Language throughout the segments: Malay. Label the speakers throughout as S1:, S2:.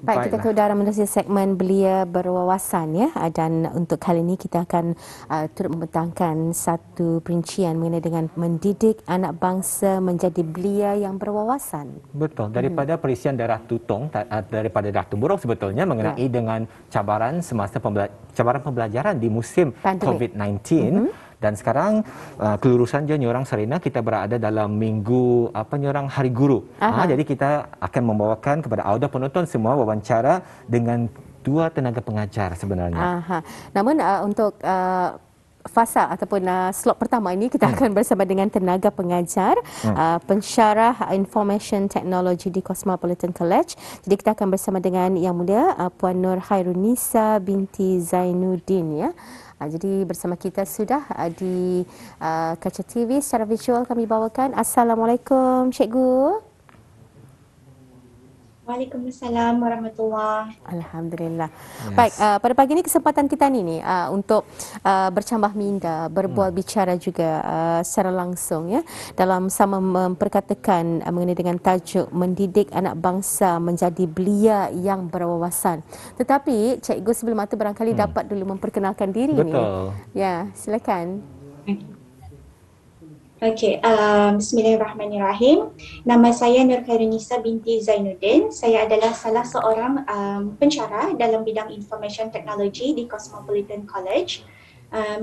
S1: Baik, kita ke udara menerusi segmen Belia Berwawasan ya. Dan untuk kali ini kita akan turut membentangkan satu perincian mengenai dengan mendidik anak bangsa menjadi belia yang berwawasan.
S2: Betul, daripada perisian darah tutung, daripada Datuk Buruk sebetulnya mengenai dengan cabaran semasa cabaran pembelajaran di musim COVID-19. Dan sekarang kelurusan je Nyorang Serena kita berada dalam minggu Nyorang Hari Guru. Jadi kita akan membawakan kepada audio penonton semua wawancara dengan dua tenaga pengajar sebenarnya.
S1: Namun untuk fasa ataupun slot pertama ini kita akan bersama dengan tenaga pengajar pensyarah Information Technology di Cosmopolitan College. Jadi kita akan bersama dengan Yang Mulia Puan Nur Khairunisa binti Zainuddin ya. Jadi bersama kita sudah di kaca TV secara visual kami bawakan. Assalamualaikum Cikgu.
S3: Waalaikumsalam warahmatullahi.
S1: Alhamdulillah. Baik, pada pagi ini kesempatan kita ni untuk bercambah minda, berbual bicara juga secara langsung ya dalam sama memperkatakan mengenai dengan tajuk mendidik anak bangsa menjadi belia yang berwawasan. Tetapi cikgu sebelum itu barangkali dapat dulu memperkenalkan diri ni. Ya, silakan.
S3: Okey, bismillahirrahmanirrahim. Nama saya Nur Khairunisa binti Zainuddin. Saya adalah salah seorang pensyarah dalam bidang Information Technology di Cosmopolitan College.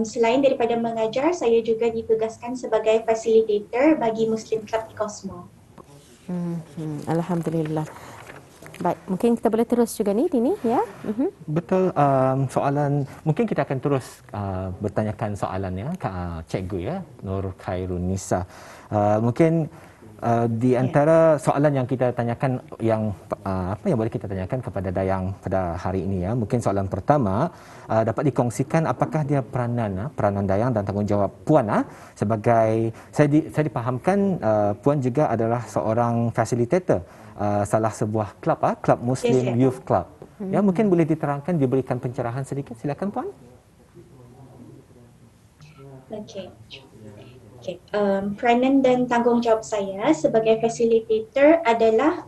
S3: Selain daripada mengajar, saya juga ditugaskan sebagai facilitator bagi Muslim Club di Cosmo.
S1: Alhamdulillah. Baik, mungkin kita boleh terus juga ni Dini ya.
S2: Betul, soalan mungkin kita akan terus bertanyakan soalannya ke cikgu ya Nur Khairunisa. Mungkin di antara soalan yang kita tanyakan yang yang boleh kita tanyakan kepada Dayang pada hari ini ya. Mungkin soalan pertama dapat dikongsikan apakah dia peranan Dayang dan tanggungjawab Puan sebagai saya dipahamkan Puan juga adalah seorang facilitator salah sebuah klub Muslim Youth Club. Ya, mungkin boleh diterangkan, diberikan pencerahan sedikit. Silakan Puan.
S3: Okey. Peranan dan tanggungjawab saya sebagai facilitator adalah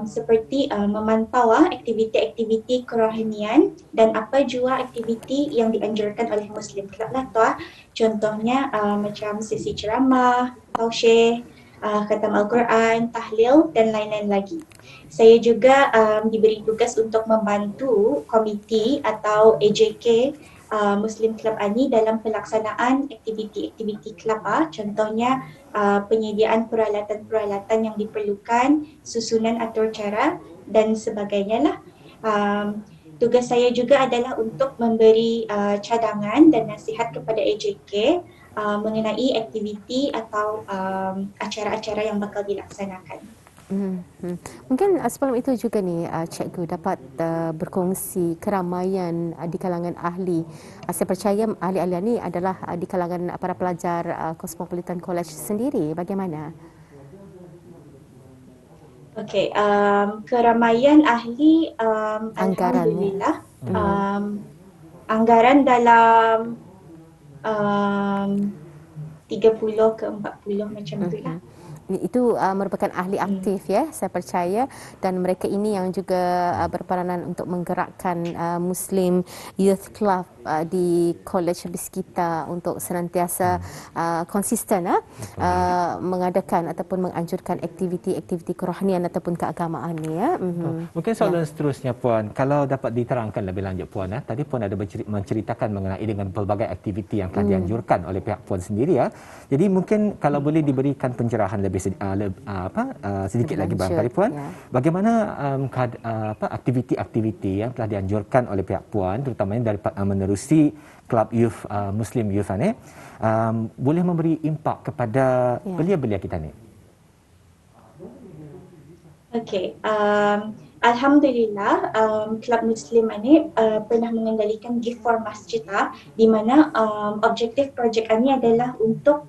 S3: seperti memantau aktiviti-aktiviti kerohanian dan apa jua aktiviti yang dianjurkan oleh Muslim Club lah tu. Contohnya macam sesi ceramah, tausyih, khatam Al-Quran, tahlil dan lain-lain lagi. Saya juga diberi tugas untuk membantu komiti atau AJK Muslim Club ANI dalam pelaksanaan aktiviti-aktiviti kelab. Contohnya penyediaan peralatan-peralatan yang diperlukan, susunan atur cara dan sebagainya lah. Tugas saya juga adalah untuk memberi cadangan dan nasihat kepada AJK mengenai aktiviti atau acara-acara yang bakal dilaksanakan.
S1: Mungkin sebelum itu juga ni cikgu dapat berkongsi keramaian di kalangan ahli. Saya percaya ahli-ahli ini adalah di kalangan para pelajar Cosmopolitan College sendiri. Bagaimana?
S3: Okey, keramaian ahli
S1: anggaran,
S3: alhamdulillah anggaran dalam 30 ke 40 macam itulah.
S1: Itu merupakan ahli aktif ya, saya percaya, dan mereka ini yang juga berperanan untuk menggerakkan Muslim Youth Club di College habis kita untuk senantiasa konsisten mengadakan ataupun menganjurkan aktiviti-aktiviti kerohanian ataupun keagamaan ni ya.
S2: Mungkin soalan seterusnya Puan, kalau dapat diterangkan lebih lanjut Puan tadi Puan ada menceritakan mengenai dengan pelbagai aktiviti yang telah dianjurkan oleh pihak Puan sendiri ya. Jadi mungkin kalau boleh diberikan pencerahan lebih sedikit lagi barangkali Puan, bagaimana aktiviti-aktiviti yang telah dianjurkan oleh pihak Puan terutamanya dari menerusi klub youth Muslim Youth ni boleh memberi impak kepada belia-belia kita ni. Okey,
S3: alhamdulillah klub Muslim ini pernah mengendalikan gift for masjid di mana objektif projek ini adalah untuk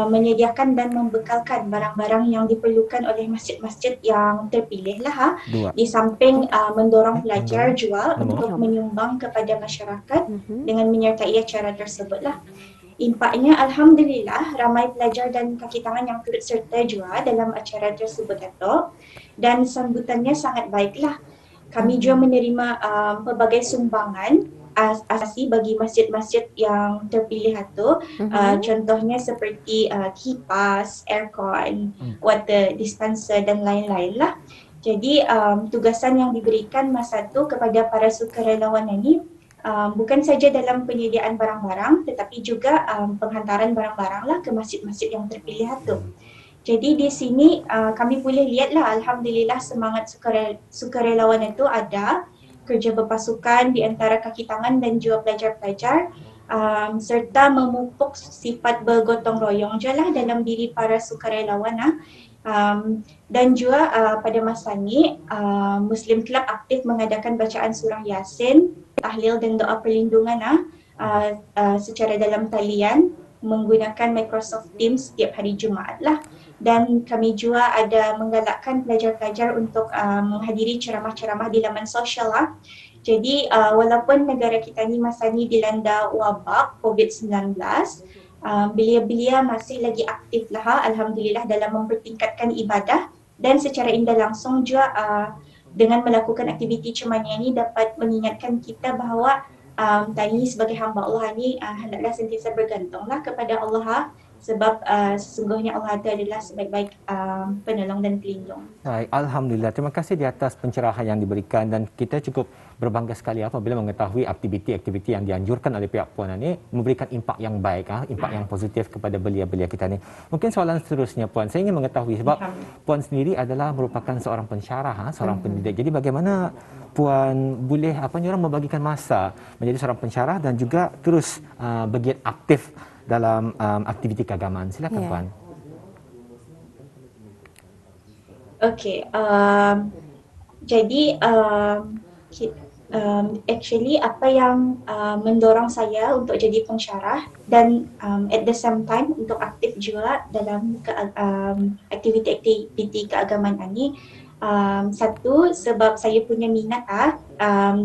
S3: menyediakan dan membekalkan barang-barang yang diperlukan oleh masjid-masjid yang terpilih lah di samping mendorong pelajar jual untuk menyumbang kepada masyarakat dengan menyertai acara tersebut lah. Impaknya alhamdulillah ramai pelajar dan kaki tangan yang turut serta juga dalam acara tersebut dan sambutannya sangat baiklah. kami juga menerima pelbagai sumbangan asasi bagi masjid-masjid yang terpilih itu. Contohnya seperti kipas, aircon, water dispenser dan lain-lain lah. Jadi tugasan yang diberikan masa itu kepada para sukarelawan ini bukan saja dalam penyediaan barang-barang tetapi juga penghantaran barang-barang lah ke masjid-masjid yang terpilih itu. Jadi di sini kami boleh lihatlah alhamdulillah semangat sukarelawan itu ada, kerja berpasukan di antara kaki tangan dan juga pelajar-pelajar serta memupuk sifat bergotong royong je lah dalam diri para sukarelawan. Dan juga pada masa ini Muslim Club aktif mengadakan bacaan surah Yasin, tahlil dan doa perlindungan secara dalam talian menggunakan Microsoft Teams setiap hari Jumaat lah. Dan kami juga ada menggalakkan pelajar-pelajar untuk menghadiri ceramah-ceramah di laman sosial lah. Jadi walaupun negara kita ni masa ni dilanda wabak COVID-19, belia-belia masih lagi aktif lah alhamdulillah dalam mempertingkatkan ibadah dan secara indah langsung juga dengan melakukan aktiviti cemanya ini dapat mengingatkan kita bahawa tadi sebagai hamba Allah ni hendaklah sentiasa bergantunglah kepada Allah sebab sesungguhnya Allah adalah sebaik-baik penolong dan pelindung.
S2: Baik, alhamdulillah. Terima kasih di atas pencerahan yang diberikan dan kita cukup berbangga sekali apabila mengetahui aktiviti-aktiviti yang dianjurkan oleh pihak Puan ini memberikan impak yang baik, impak yang positif kepada belia-belia kita ni. Mungkin soalan seterusnya Puan, saya ingin mengetahui sebab Puan sendiri adalah merupakan seorang pensyarah, seorang pendidik. Jadi bagaimana Puan boleh membagikan masa menjadi seorang pensyarah dan juga terus bergiat aktif dalam aktiviti keagamaan. Silakan Puan.
S3: Okey, jadi actually apa yang mendorong saya untuk jadi pensyarah dan at the same time untuk aktif juga dalam aktiviti-aktiviti keagamaan ini, satu sebab saya punya minat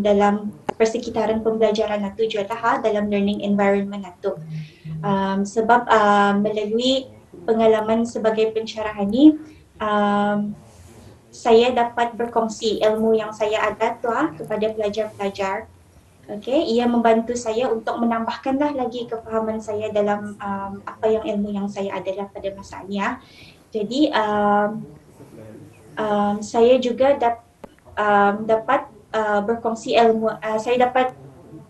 S3: dalam persekitaran pembelajaran itu juga dalam learning environment itu. Sebab melalui pengalaman sebagai pensyarah ini saya dapat berkongsi ilmu yang saya ada kepada pelajar-pelajar. Okay, ia membantu saya untuk menambahkanlah lagi kefahaman saya dalam apa yang ilmu yang saya ada pada masa ini. Jadi saya juga dapat berkongsi ilmu. Saya dapat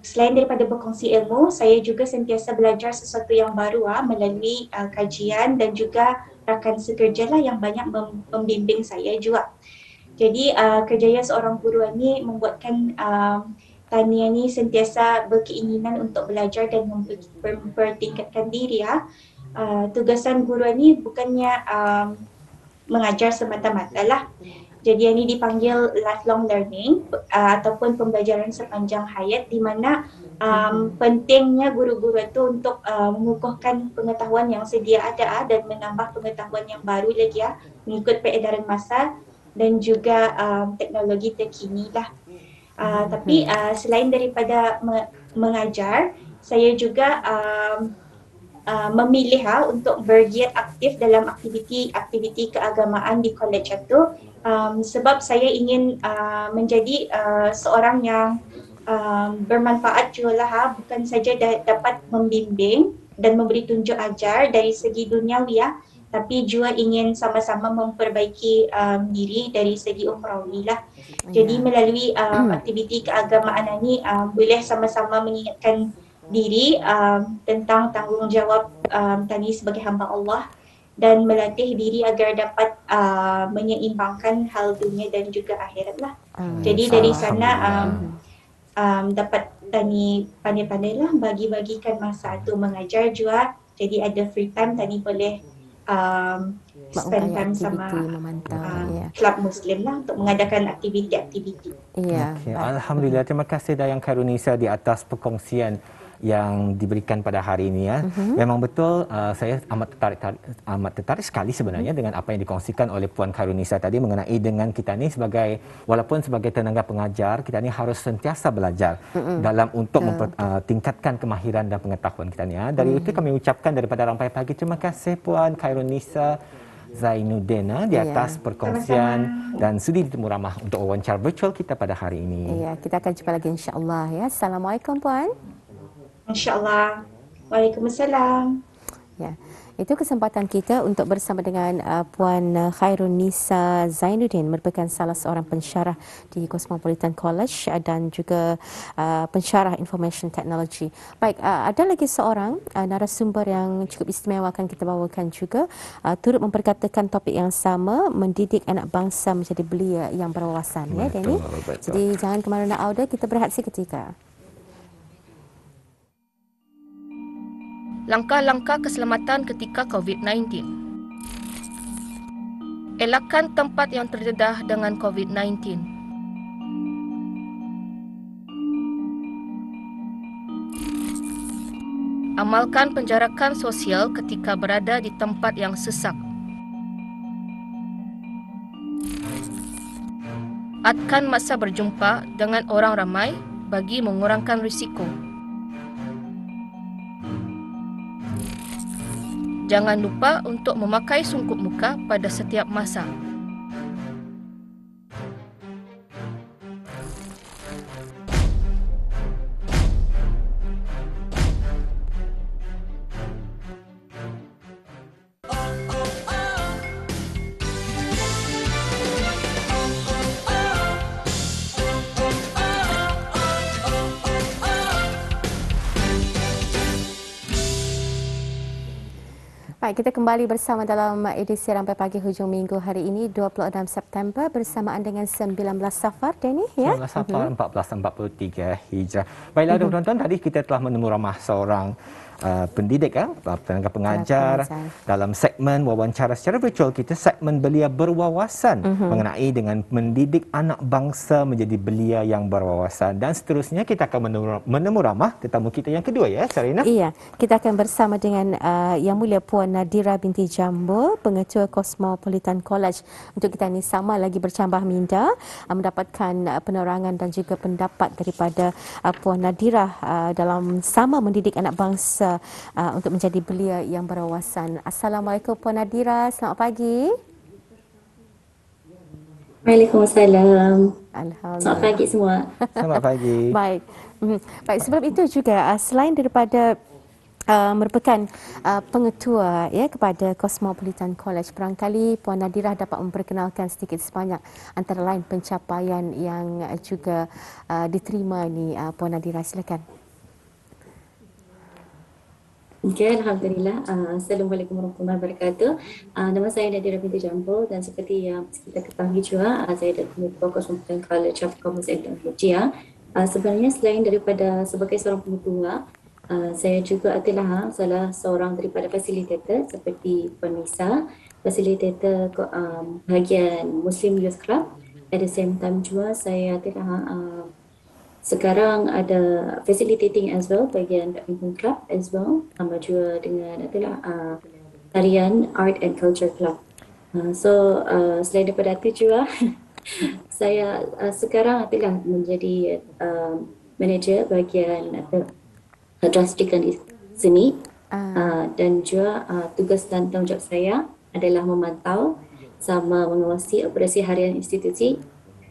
S3: selain daripada berkongsi ilmu, saya juga sentiasa belajar sesuatu yang baru melalui kajian dan juga rakan sekerja lah yang banyak membimbing saya juga. Jadi kerjaya seorang guru ini membuatkan Tania ni sentiasa berkeinginan untuk belajar dan mempertingkatkan diri. Tugasan guru ini bukannya mengajar semata-mata lah. Jadi ini dipanggil lifelong learning ataupun pembelajaran sepanjang hayat, di mana pentingnya guru-guru itu untuk mengukuhkan pengetahuan yang sedia ada dan menambah pengetahuan yang baru lagi mengikut peredaran masa dan juga teknologi terkini lah. Tapi selain daripada mengajar, saya juga memilih untuk bergiat aktif dalam aktiviti keagamaan di college itu. Sebab saya ingin menjadi seorang yang bermanfaat juga lah, bukan saja dapat membimbing dan memberi tunjuk ajar dari segi duniawi tapi juga ingin sama-sama memperbaiki diri dari segi ukhrawi lah. Jadi melalui aktiviti keagamaan ini boleh sama-sama mengingatkan diri tentang tanggungjawab tadi sebagai hamba Allah dan melatih diri agar dapat menyeimbangkan hal dunia dan juga akhirat lah. Jadi dari sana dapat tani pandai-pandai lah bagi-bagikan masa tu mengajar juga. Jadi ada free time tadi boleh spend time sama klub Muslim lah untuk mengadakan aktiviti-aktiviti.
S2: Okay. Alhamdulillah, terima kasih Dayang Khairunisa di atas perkongsian yang diberikan pada hari ini Memang betul saya amat tertarik sekali sebenarnya dengan apa yang dikongsikan oleh Puan Khairunisa tadi mengenai dengan kita ni walaupun sebagai tenaga pengajar, kita ni harus sentiasa belajar dalam untuk tingkatkan kemahiran dan pengetahuan kita ni Dari itu kami ucapkan daripada Rampai Pagi, terima kasih Puan Khairunisa Zainuddin di atas perkongsian dan sudi ditemu ramah untuk wawancara virtual kita pada hari ini.
S1: Ya, kita akan jumpa lagi insya-Allah ya. Assalamualaikum puan.
S3: InsyaAllah. Waalaikumsalam.
S1: Ya. Itu kesempatan kita untuk bersama dengan Puan Khairun Nisa Zainuddin, merupakan salah seorang pensyarah di Cosmopolitan College dan juga pensyarah Information Technology. Baik, ada lagi seorang narasumber yang cukup istimewa akan kita bawakan juga, turut memperkatakan topik yang sama, mendidik anak bangsa menjadi belia yang berwawasan. Ya, Danny. Jadi jangan ke mana-mana Auda, kita berehat seketika.
S4: Langkah-langkah keselamatan ketika COVID-19. Elakkan tempat yang terdedah dengan COVID-19. Amalkan penjarakan sosial ketika berada di tempat yang sesak. Atkan masa berjumpa dengan orang ramai bagi mengurangkan risiko. Jangan lupa untuk memakai sungkup muka pada setiap masa.
S1: Baik, kita kembali bersama dalam edisi Rampai Pagi hujung minggu hari ini 26 September bersamaan dengan 19 Safar, Danny, ya.
S2: 19 Safar 1443 Hijrah. Baiklah, tuan-tuan, tadi kita telah menemu ramah seorang pendidik, tenaga pengajar dalam segmen wawancara secara virtual kita, segmen belia berwawasan mengenai dengan mendidik anak bangsa menjadi belia yang berwawasan. Dan seterusnya kita akan menemu ramah tetamu kita yang kedua, ya, Sarina.
S1: Iya, kita akan bersama dengan Yang Mulia Puan Nadira binti Jambul, Pengetua Cosmopolitan College. Untuk kita ini sama lagi bercambah minda mendapatkan penerangan dan juga pendapat daripada Puan Nadira dalam sama mendidik anak bangsa untuk menjadi belia yang berwawasan. Assalamualaikum Puan Nadira, selamat pagi.
S5: Waalaikumsalam.
S1: Alhamdulillah.
S5: Selamat pagi semua.
S2: Selamat pagi.
S1: Baik. Baik, sebelum itu juga selain daripada merupakan pengetua ya kepada Cosmopolitan College, barangkali Puan Nadira dapat memperkenalkan sedikit sebanyak antara lain pencapaian yang juga diterima ni. Puan Nadira, silakan.
S5: Okay, Alhamdulillah. Assalamualaikum warahmatullahi wabarakatuh. Nama saya Nadira binti Jambul dan seperti yang kita ketahui juga, saya adalah pengetua Cosmopolitan College of Commerce and Technology. Sebenarnya selain daripada sebagai seorang pengetua, saya juga adalah salah seorang daripada fasilitator seperti Puan Nisa, fasilitator bahagian Muslim Youth Club. At the same time juga saya adalah sekarang ada facilitating as well bahagian badminton club as well, sama juga dengan adalah tarian art and culture club. Selain daripada itu juga saya sekarang adalah menjadi manager bahagian drastikan di seni dan juga tugas dan tanggungjawab saya adalah memantau sama mengawasi operasi harian institusi,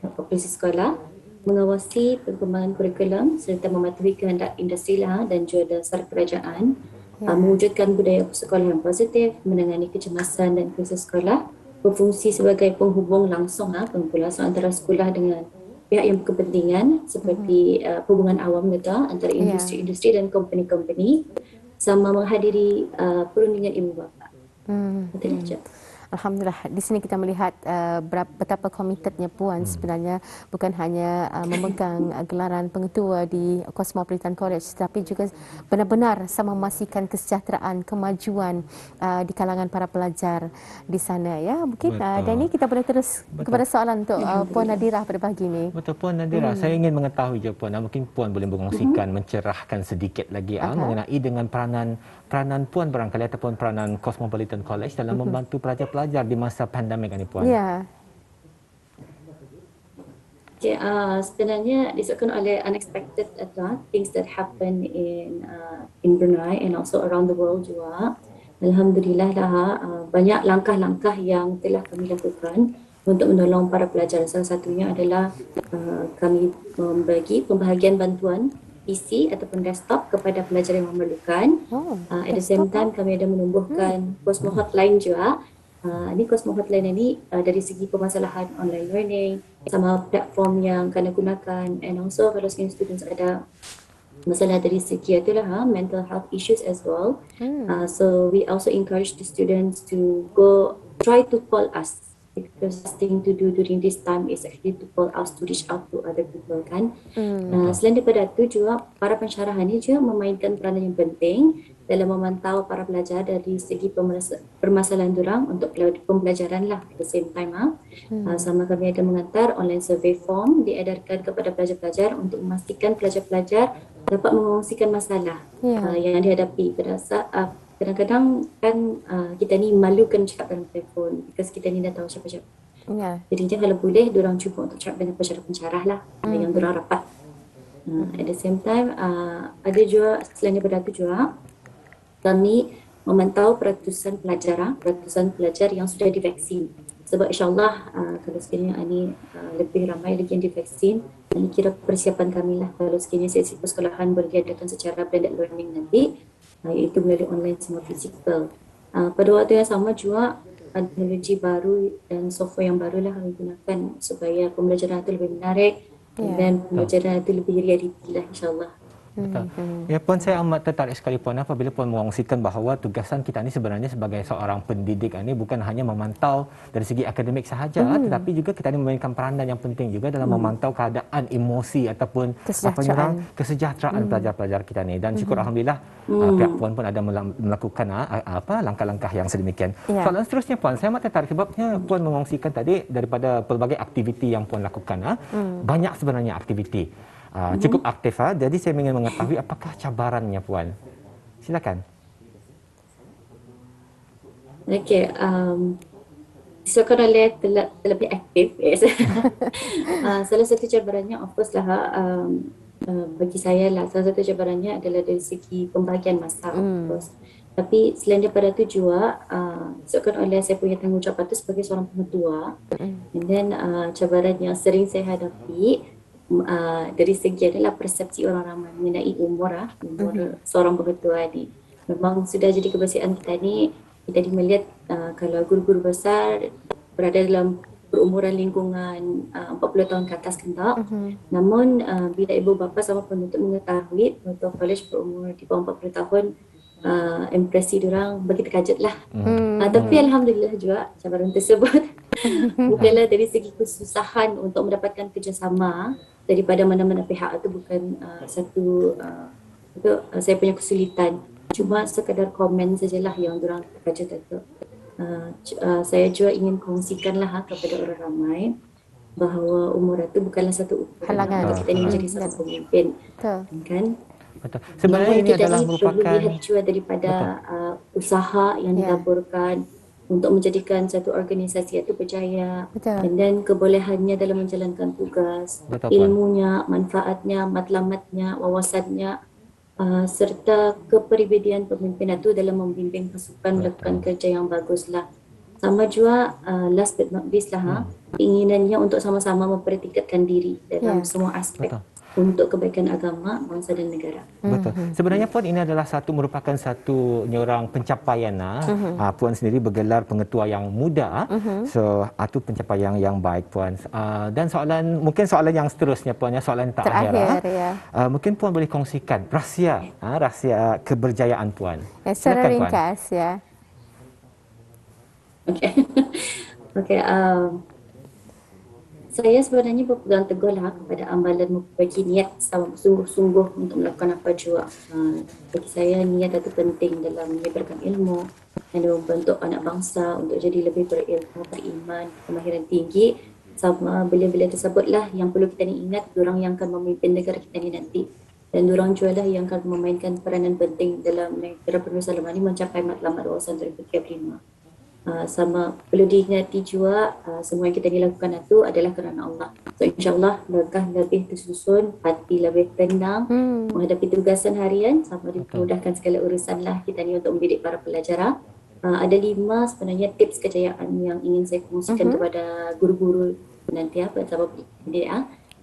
S5: operasi sekolah, mengawasi perkembangan kurikulum serta mematuhi kehendak industri dan juga dasar kerajaan, mewujudkan budaya sekolah yang positif, menangani kecemasan dan krisis sekolah, berfungsi sebagai penghubung langsung pengkulasan antara sekolah dengan pihak yang berkepentingan seperti hubungan awam antara industri-industri dan company-company, sama menghadiri perundingan ibu bapa.
S1: Alhamdulillah, di sini kita melihat betapa komitednya Puan sebenarnya, bukan hanya memegang gelaran pengetua di Cosmopolitan College, tapi juga benar-benar sama memastikan kesejahteraan, kemajuan di kalangan para pelajar di sana. Ya, mungkin Danny, kita boleh terus kepada soalan untuk Puan Nadira pada pagi ini.
S2: Betul, Puan Nadira. Saya ingin mengetahui je Puan, mungkin Puan boleh mengongsikan, mencerahkan sedikit lagi mengenai dengan peranan Puan barangkali ataupun peranan Cosmopolitan College dalam membantu pelajar-pelajar di masa pandemik ini, Puan.
S1: Ya.
S5: Okay, sebenarnya disebabkan oleh unexpected things that happen in Brunei and also around the world juga. Alhamdulillah lah, banyak langkah-langkah yang telah kami lakukan untuk menolong para pelajar. Salah satunya adalah kami membagi pembahagian bantuan PC ataupun desktop kepada pelajar yang memerlukan.
S1: Oh,
S5: At the same time, kami ada menumbuhkan Cosmo Hotline juga. Ini Cosmo Hotline ini dari segi permasalahan online learning, sama platform yang kena gunakan, and also kalau students ada masalah dari segi itulah mental health issues as well. So we also encourage the students to go try to call us, because the thing to do during this time is actually to call us, to reach out to other people kan. Selain daripada itu juga para pensyarah ini juga memainkan peranan yang penting dalam memantau para pelajar dari segi permasalahan durang untuk pembelajaran lah. At the same time sama kami ada mengantar online survey form diedarkan kepada pelajar-pelajar untuk memastikan pelajar-pelajar dapat mengongsikan masalah yang dihadapi. Kadang-kadang kan kita ni malukan cakap dalam telefon because kita ni dah tahu siapa-siapa. Jadi kalau boleh diorang cuba untuk cakap dengan pensyarah-pensyarah lah yang diorang rapat. At the same time ada juga selain daripada itu juga kami memantau peratusan pelajar yang sudah divaksin. Sebab insyaAllah kalau sekiranya ini lebih ramai lagi yang divaksin, ini kira persiapan kami lah kalau sekiranya sesi persekolahan boleh diadakan secara blended learning nanti, iaitu melalui online semua fizikal. Pada waktu yang sama juga teknologi baru dan software yang baru lah kami gunakan supaya pembelajaran itu lebih menarik dan pembelajaran itu lebih realiti lah insyaAllah.
S2: Betul. Ya Puan, saya amat tertarik sekali Puan apabila Puan mengongsikan bahawa tugasan kita ni sebenarnya sebagai seorang pendidik ini bukan hanya memantau dari segi akademik sahaja, tetapi juga kita ni memainkan peranan yang penting juga dalam memantau keadaan emosi ataupun kesejahteraan pelajar-pelajar kita ni. Dan syukur alhamdulillah pihak Puan pun ada melakukan langkah-langkah yang sedemikian. Soalan seterusnya Puan, saya amat tertarik sebabnya Puan mengongsikan tadi daripada pelbagai aktiviti yang Puan lakukan. Banyak sebenarnya aktiviti. Cukup aktif jadi saya ingin mengetahui apakah cabarannya Puan. Silakan.
S5: Okey, disebabkan oleh terlebih aktif. Salah satu cabarannya of course lah bagi saya lah, salah satu cabarannya adalah dari segi pembahagian masa of course. Tapi selain daripada itu juga disebabkan oleh saya punya tanggungjawab itu sebagai seorang pengetua, and then cabaran yang sering saya hadapi dari segi adalah persepsi orang ramai mengenai umur seorang pengetua ni. Memang sudah jadi kebiasaan kita ni, kita melihat kalau guru-guru besar berada dalam berumuran lingkungan 40 tahun ke atas kendak. Namun bila ibu bapa sama penuntut mengetahui penuntut college berumur di bawah 40 tahun, impresi diorang bagi terkejut lah. Tapi alhamdulillah juga cabaran tersebut bukanlah dari segi kesusahan untuk mendapatkan kerjasama daripada mana-mana pihak, itu bukan saya punya kesulitan. Cuma sekadar komen sajalah yang diorang terkejut itu. Saya juga ingin kongsikanlah kepada orang ramai bahawa umur itu bukanlah satu ukuran untuk kita ini menjadi satu pemimpin. Kan?
S2: Betul. Sebenarnya ini adalah merupakan
S5: perlu lihat juga daripada usaha yang dilaburkan untuk menjadikan satu organisasi itu berjaya, dan kebolehannya dalam menjalankan tugas, ilmunya, manfaatnya, matlamatnya, wawasannya, serta kepribadian pemimpin itu dalam membimbing pasukan melakukan kerja yang baguslah. Sama juga last but not least lah, keinginannya untuk sama-sama mempertingkatkan diri dalam semua aspek. Untuk kebaikan agama, bangsa dan negara.
S2: Betul. Sebenarnya Puan ini adalah merupakan satu nyorang pencapaian. Puan sendiri bergelar pengetua yang muda. So itu pencapaian yang baik Puan. Dan mungkin soalan yang seterusnya Puan, soalan terakhir. Mungkin Puan boleh kongsikan rahsia keberjayaan Puan.
S1: Secara ringkas ya.
S5: Okey. Saya sebenarnya berpegang teguhlah kepada amalan membagi niat sama sungguh-sungguh untuk melakukan apa jua. Bagi saya niat itu penting dalam menyebarkan ilmu dan membentuk anak bangsa untuk jadi lebih berilmu, beriman, kemahiran tinggi. Sama beliau-beliau tersebutlah yang perlu kita ni ingat, diorang yang akan memimpin negara kita ni nanti. Dan diorang juga lah yang akan memainkan peranan penting dalam negara penuh selama ini mencapai matlamat wawasan 2035. sama perlu diingati juga semua yang kita dilakukan itu adalah kerana Allah. So insyaAllah langkah lebih tersusun, hati lebih tenang menghadapi tugasan harian sama dimudahkan segala urusan lah kita ni untuk mendidik para pelajar. Ada 5 sebenarnya tips kejayaan yang ingin saya kongsikan kepada guru-guru nanti bersama pendidik.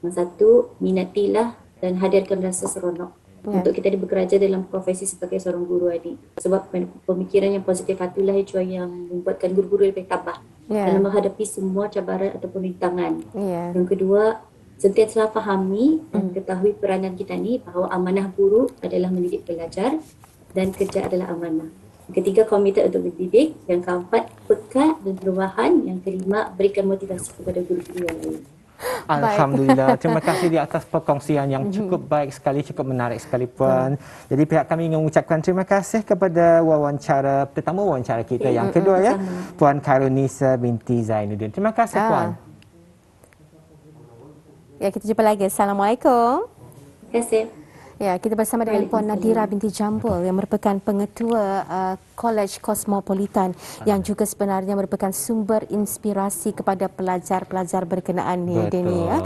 S5: Yang satu, minatilah dan hadirkan rasa seronok untuk kita bekerja dalam profesi sebagai seorang guru adik. Sebab pemikiran yang positif itulah yang membuatkan guru-guru lebih tabah dalam menghadapi semua cabaran ataupun rintangan. Yang kedua, sentiasa fahami dan ketahui peranan kita ni bahawa amanah guru adalah mendidik pelajar dan kerja adalah amanah. Yang ketiga, komited untuk mendidik. Yang keempat, pekat dan perubahan. Yang kelima, berikan motivasi kepada guru-guru yang lain.
S2: Alhamdulillah. Terima kasih di atas perkongsian yang cukup baik sekali, cukup menarik sekali Puan. Jadi pihak kami ingin mengucapkan terima kasih kepada pertama wawancara kita yang kedua ya, Puan Khairunisa binti Zainuddin. Terima kasih Puan.
S1: Ya, kita jumpa lagi. Assalamualaikum.
S5: Terima kasih.
S1: Ya, kita bersama dengan Puan Nadira binti Jambul yang merupakan pengetua College Cosmopolitan yang juga sebenarnya merupakan sumber inspirasi kepada pelajar-pelajar berkenaan ni.
S2: Betul.